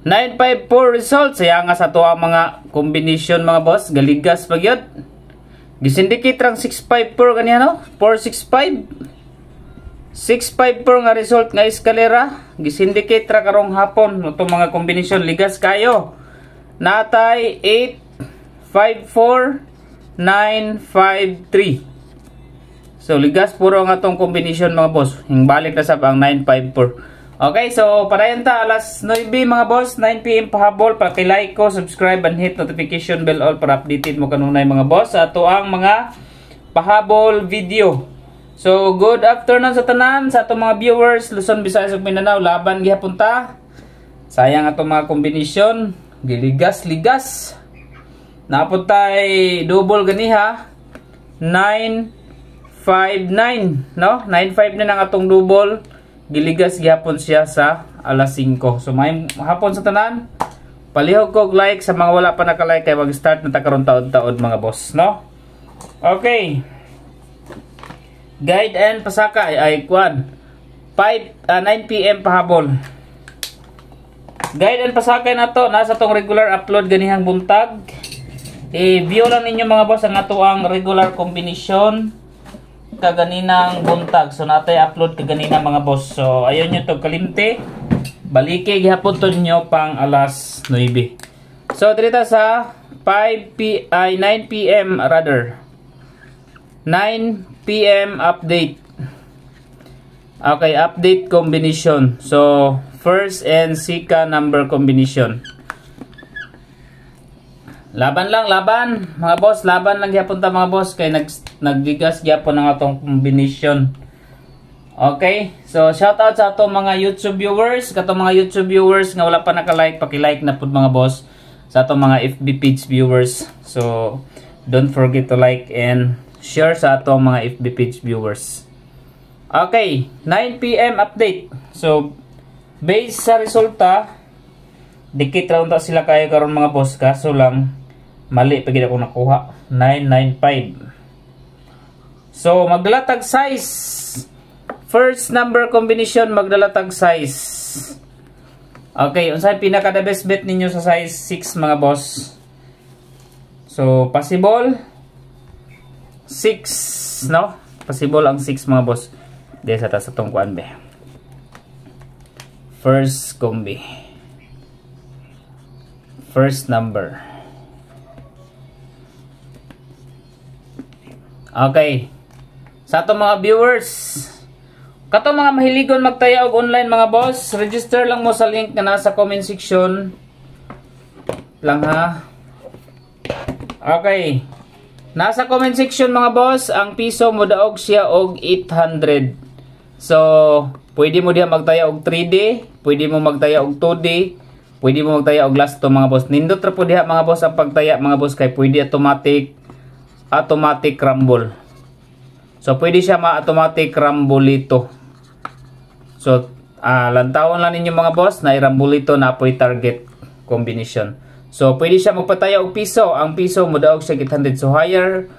954 results. Saya nga sa to ang mga combination mga boss. Galigas pag yun. Gisindicate rang 654 kaniya no? 465. 654 nga result nga eskalera. Gisindicate ra karong hapon. Ito mga combination. Ligas kayo. Natay 854 953. So ligas puro nga tong combination mga boss. Hingbalik na sab ang 954. Okay, so padayon ta alas 9 mga boss, 9 PM pahabol. Paki-like ko, subscribe and hit notification bell all para updated mo kanunay mga boss sa ato ang mga pahabol video. So good afternoon sa tanan, sa ato mga viewers Luzon, Visayas ug Mindanao. Laban gihapon ta. Sayang ato mga combination, giligas-ligas. Napod tay double ganiha 959 no? 959 ang atong double. Giligas gihapon siya sa alas 5. So may hapon sa tanan. Palihog kog like sa mga wala pa naka-like kay mag-start na ta karon taod-taod mga boss no. Okay. Guide and pasaka ay kwan 9 PM pahabol. Guide and pasaka nato nasa tong regular upload ganihang buntag. I-view lang ninyo mga boss ang ato ang regular combination kaganinang buntag. So natay upload kaganinang mga boss. So ayon nyo to kalimte. Balike gihapon to nyo pang alas 9. So dito sa 9 PM rather. 9 PM update. Okay, update combination. So first and second number combination. Laban lang, laban. Mga boss, laban lang gyapon ta mga boss kay nagdigas gyapon ang atong combination. Okay? So shout out sa atong mga YouTube viewers, katong mga YouTube viewers nga wala pa naka-like, paki-like na pud mga boss sa atong mga FB page viewers. So don't forget to like and share sa atong mga FB page viewers. Okay, 9 PM update. So based sa resulta, dikit ra unta sila kayo karon mga boss, kaso lang mali pagid ako nakuha 995. So magdalatag size. First number combination magdalatag size. Okay, unsay pinaka the best bet ninyo sa size 6 mga boss? So possible 6 no? Possible ang 6 mga boss. Di sa tas atong kuan be. First combi. First number. Okay. Sa atong mga viewers, katong mga mahiligon magtaya og online mga boss, register lang mo sa link na nasa comment section. Lang ha. Okay. Nasa comment section mga boss, ang piso mo daog siya og 800. So, pwede mo diha magtaya og 3D, pwede mo magtaya og 2D, pwede mo magtaya og last to mga boss. Nindot ra po diha mga boss ang pagtaya mga boss kay pwede automatic rumble. So pwede siya ma-automatic rumble ito. So lantawon lang ninyo mga boss na i-rumble ito na apoy target combination. So pwede siya magpataya og piso. Ang piso mo daog siya 800. So higher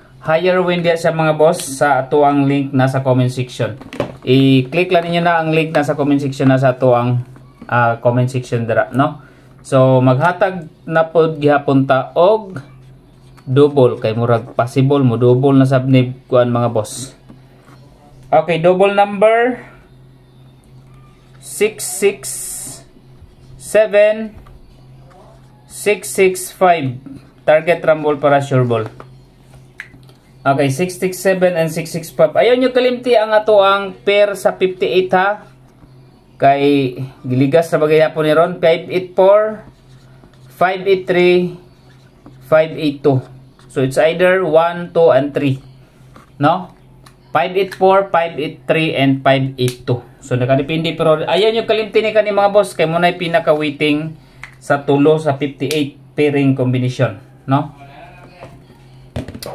win dia siya mga boss sa ato ang link nasa comment section. I-click lang ninyo na ang link nasa comment section na sa ato ang comment section dira no. So maghatag na pod gihapon ta og double kay murag possible mo double na sabnib kuan mga boss. Okay, double number 667 665 target rumble para sure ball. Okay, 667 and 665. Ayon nyo kalimti ang ato ang pair sa 58 ha. Kay giligas sa bagay hapon ni ron 584 583 582. So it's either 1, 2, and 3. No? 584, 583, and 582. So nakadepende pero ayan yung kalimti ni kani mga boss kay muna pinaka-waiting sa tulo sa 58 pairing combination. No?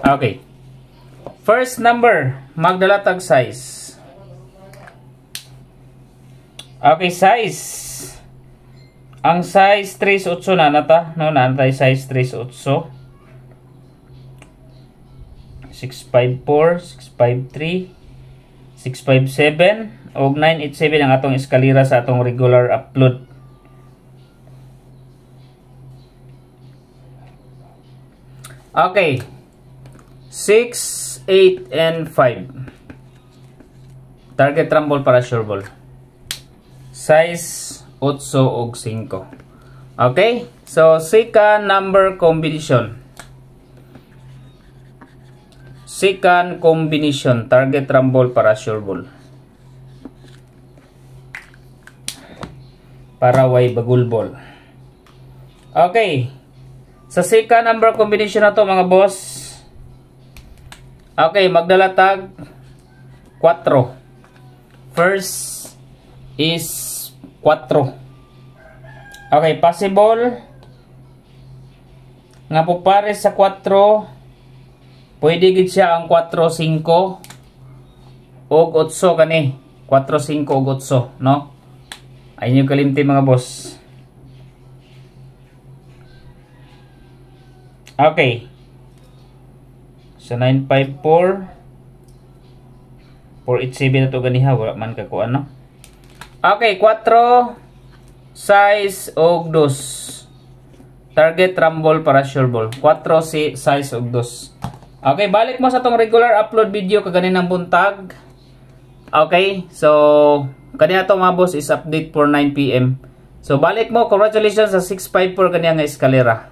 Okay. First number, magdalatag size. Okay, size. Ang size 38 na nata. No, naantay size 38. 654, 653, 657 og 987 ang atong eskalera sa atong regular upload. Okay. 6, 8, and 5. Target rumble para sure ball. Size 8 ug 5. Okay? So, second number combination. Second combination. Target rumble para sure ball. Para way bagul ball. Okay. Sa second number combination na to mga boss. Okay, magdala tag 4. First is 4. Okay, possible nga po pare sa 4. Pwede gid siya ang 4, 5 og 8 kani. 4, 5 og 8, no? Ayun yung kalimti mga boss. Okay. So 954 487 na to ganiha. Wala man kakuan, no? Okay, 4 size og 2. Target rumble para sure ball. 4 size og 2. Okay, balik mo sa tong regular upload video kaganinang buntag. Okay, so kanina to mga boss is update for 9 PM. So balik mo, congratulations sa 654 kanya nga eskalera.